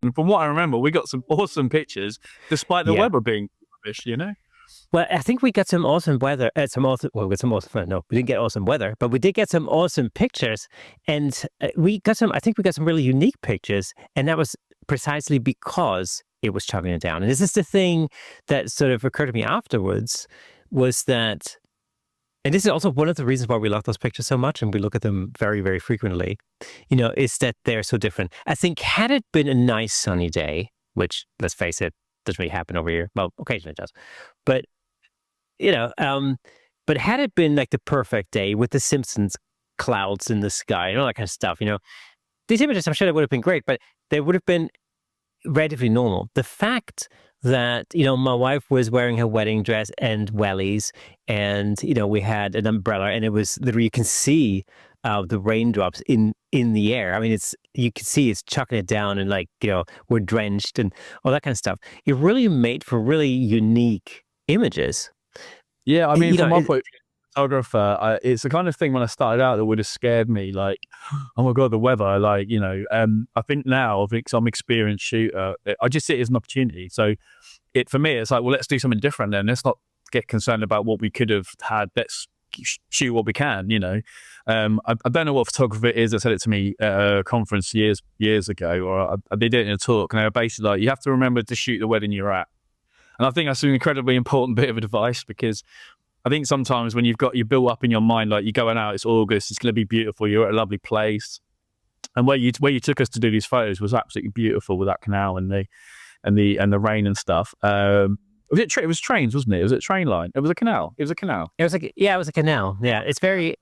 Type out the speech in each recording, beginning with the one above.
And from what I remember, we got some awesome pictures, despite the Yeah. weather being rubbish, you know? Well, I think we got some awesome weather. Well, we got some awesome. No, we didn't get awesome weather, but we did get some awesome pictures, and we got some. I think we got some really unique pictures, and that was precisely because it was chugging it down. And this is the thing that sort of occurred to me afterwards, was that, and this is also one of the reasons why we love those pictures so much, and we look at them very, very frequently. Is that they're so different. I think had it been a nice sunny day, which, let's face it, doesn't really happen over here. Well, occasionally it does, but you know, um, but had it been like the perfect day with the Simpsons clouds in the sky and all that kind of stuff, these images, I'm sure they would have been great, but they would have been relatively normal. The fact that, my wife was wearing her wedding dress and wellies, and, we had an umbrella, and it was literally, you can see the raindrops in the air. I mean, you can see it's chucking it down, and we're drenched and all that kind of stuff. It really made for really unique images. Yeah, I mean, from my point of view, photographer, it's the kind of thing when I started out that would have scared me, like, oh my God, the weather, I think now, because I'm an experienced shooter, I just see it as an opportunity. So for me, it's like, well, let's do something different then. Let's not get concerned about what we could have had. Let's shoot what we can, I don't know what photographer it is that said it to me at a conference years ago, or I did it in a talk, and they were basically like, you have to remember to shoot the wedding you're at. And I think that's an incredibly important bit of advice, because I think sometimes when you built up in your mind, like you're going out, it's August, it's going to be beautiful, you're at a lovely place. And where you took us to do these photos was absolutely beautiful, with that canal and the rain and stuff. It was trains, wasn't it? It was a train line. It was a canal. It was a canal. It was it was a canal. Yeah, it's very.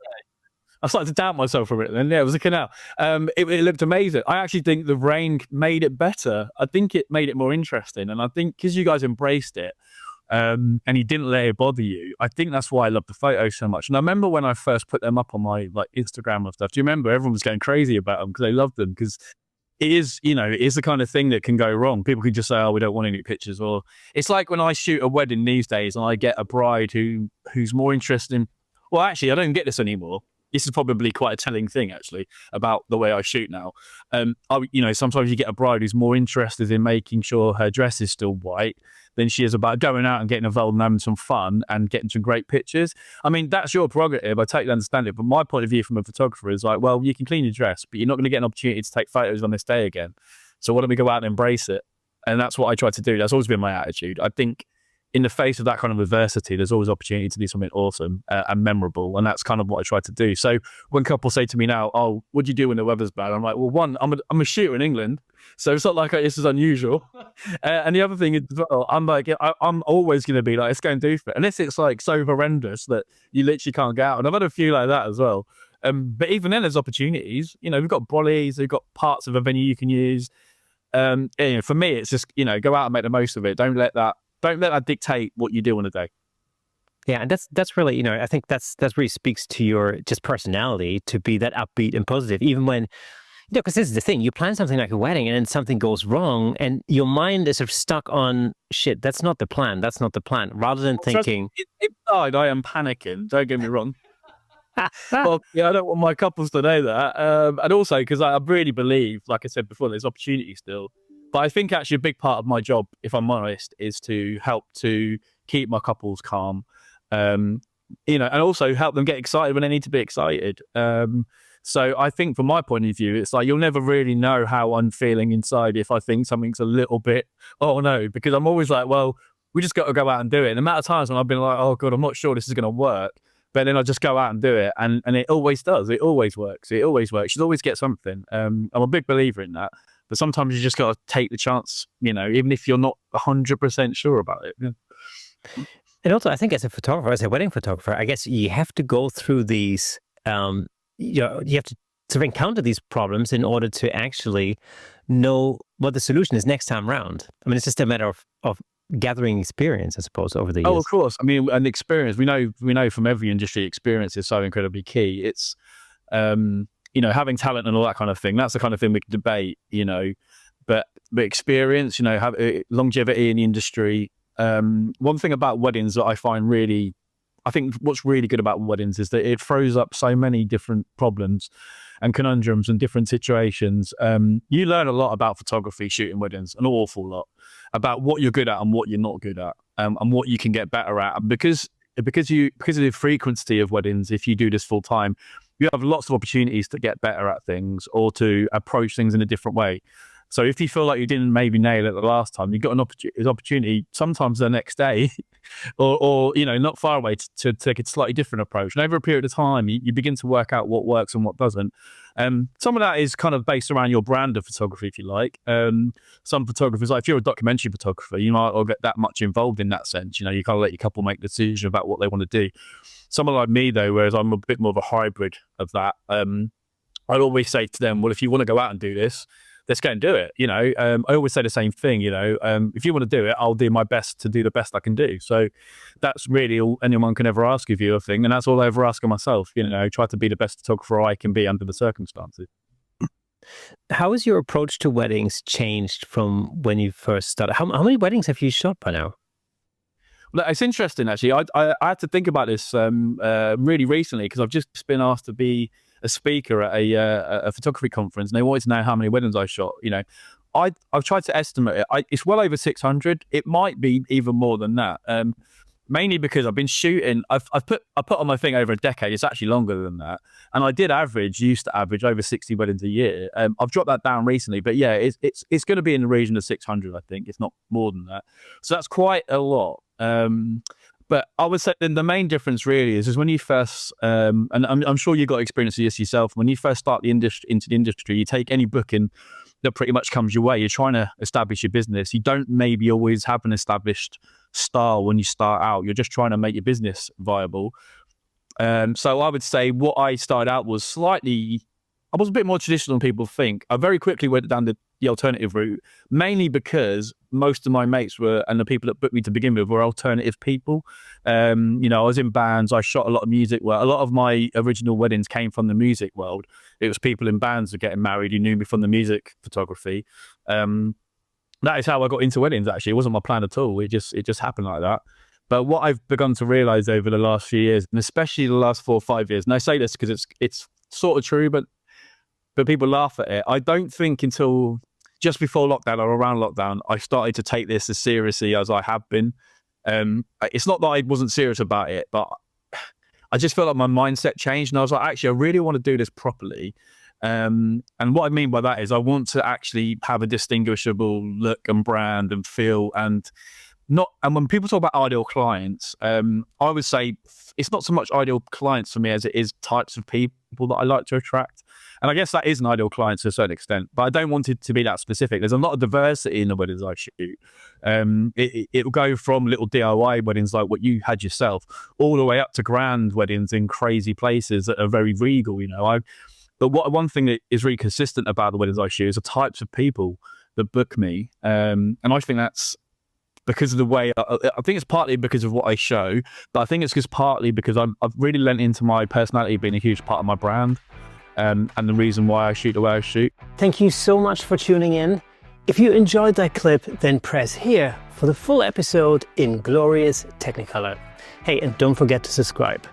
I started to doubt myself for it then. Yeah, it was a canal. It looked amazing. I actually think the rain made it better. I think it made it more interesting. And I think because you guys embraced it, and you didn't let it bother you, I think that's why I love the photos so much. And I remember when I first put them up on my Instagram and stuff, do you remember everyone was going crazy about them because they loved them? Because it is the kind of thing that can go wrong. People can just say, oh, we don't want any pictures. Or it's like when I shoot a wedding these days and I get a bride who's more interested in, well, actually, I don't get this anymore. This is probably quite a telling thing, actually, about the way I shoot now. Sometimes you get a bride who's more interested in making sure her dress is still white than she is about going out and getting involved and having some fun and getting some great pictures. I mean, that's your prerogative. I totally understand it. But my point of view from a photographer is like, well, you can clean your dress, but you're not going to get an opportunity to take photos on this day again. So why don't we go out and embrace it? And that's what I try to do. That's always been my attitude. I think in the face of that kind of adversity, there's always opportunity to do something awesome and memorable. And that's kind of what I try to do. So when couples say to me now, oh, what do you do when the weather's bad? I'm like, well, one, I'm a shooter in England. So it's not like this is unusual. And the other thing is, well, I'm like, I'm always going to be like, let's go and do it. Unless it's like so horrendous that you literally can't get out. And I've had a few like that as well. But even then there's opportunities, we've got brollies, we've got parts of a venue you can use. For me, it's just, go out and make the most of it. Don't let that dictate what you do on a day. Yeah, and that's really, I think that really speaks to your just personality, to be that upbeat and positive, even when, because this is the thing, you plan something like a wedding and then something goes wrong and your mind is sort of stuck on, shit, that's not the plan, rather than thinking... If I am panicking, don't get me wrong. Well, yeah, I don't want my couples to know that. And also, because I really believe, like I said before, there's opportunity still. But I think actually a big part of my job, if I'm honest, is to help to keep my couples calm, and also help them get excited when they need to be excited. So I think from my point of view, it's like you'll never really know how I'm feeling inside if I think something's a little bit, oh no, because I'm always like, well, we just got to go out and do it. And the amount of times when I've been like, oh God, I'm not sure this is going to work. But then I just go out and do it. And it always does. It always works. You always get something. I'm a big believer in that. But sometimes you just got to take the chance, even if you're not 100% sure about it. Yeah. And also, I think as a wedding photographer, I guess you have to go through these, you have to sort of encounter these problems in order to actually know what the solution is next time round. I mean, it's just a matter of gathering experience, I suppose, over the years. Oh, of course. I mean, and experience, we know from every industry, experience is so incredibly key. It's, having talent and all that kind of thing, that's the kind of thing we can debate, but experience, have longevity in the industry. One thing about weddings that I think what's really good about weddings is that it throws up so many different problems. and conundrums and different situations, you learn a lot about photography, shooting weddings, an awful lot about what you're good at and what you're not good at, and what you can get better at. And because of the frequency of weddings, if you do this full time, you have lots of opportunities to get better at things or to approach things in a different way. So if you feel like you didn't maybe nail it the last time, you've got an opportunity sometimes the next day or not far away to take a slightly different approach. And over a period of time, you begin to work out what works and what doesn't. Some of that is kind of based around your brand of photography, if you like. Some photographers, like if you're a documentary photographer, you might not get that much involved in that sense. You kind of let your couple make the decision about what they want to do. Someone like me, though, whereas I'm a bit more of a hybrid of that, I'd always say to them, well, if you want to go out and do this, let's go and do it. I always say the same thing, if you want to do it, I'll do my best to do the best I can do. So that's really all anyone can ever ask of you, I think. And that's all I ever ask of myself, try to be the best photographer I can be under the circumstances. How has your approach to weddings changed from when you first started? How many weddings have you shot by now? Well, it's interesting, actually. I had to think about this really recently because I've just been asked to be a speaker at a photography conference, and they wanted to know how many weddings I shot. I've tried to estimate it. It's well over 600. It might be even more than that. Mainly because I've been shooting. I put on my thing over a decade. It's actually longer than that. And I used to average over 60 weddings a year. I've dropped that down recently, but yeah, it's going to be in the region of 600. I think it's not more than that. So that's quite a lot. But I would say then the main difference really is when you first, and I'm sure you got experience of this yourself, when you first start into the industry, you take any booking that pretty much comes your way. You're trying to establish your business. You don't maybe always have an established style when you start out. You're just trying to make your business viable. So I would say what I started out was I was a bit more traditional than people think. I very quickly went down the alternative route, mainly because most of my mates and the people that booked me to begin with were alternative people. I was in bands. I shot a lot of music. Well, a lot of my original weddings came from the music world. It was people in bands who were getting married who knew me from the music photography. That is how I got into weddings, actually. It wasn't my plan at all. It just happened like that. But what I've begun to realize over the last few years, and especially the last 4 or 5 years, and I say this because it's sort of true, but people laugh at it. I don't think until just before lockdown or around lockdown, I started to take this as seriously as I have been. It's not that I wasn't serious about it, but I just felt like my mindset changed. And I was like, actually, I really want to do this properly. And what I mean by that is I want to actually have a distinguishable look and brand and feel and when people talk about ideal clients, I would say it's not so much ideal clients for me as it is types of people that I like to attract. And I guess that is an ideal client to a certain extent, but I don't want it to be that specific. There's a lot of diversity in the weddings I shoot. It'll go from little DIY weddings like what you had yourself, all the way up to grand weddings in crazy places that are very regal, But one thing that is really consistent about the weddings I shoot is the types of people that book me. And I think that's because of the way, I think it's partly because of what I show, but I think it's just partly because I've really lent into my personality being a huge part of my brand. And the reason why I shoot the way I shoot. Thank you so much for tuning in. If you enjoyed that clip, then press here for the full episode in glorious Technicolor. Hey, and don't forget to subscribe.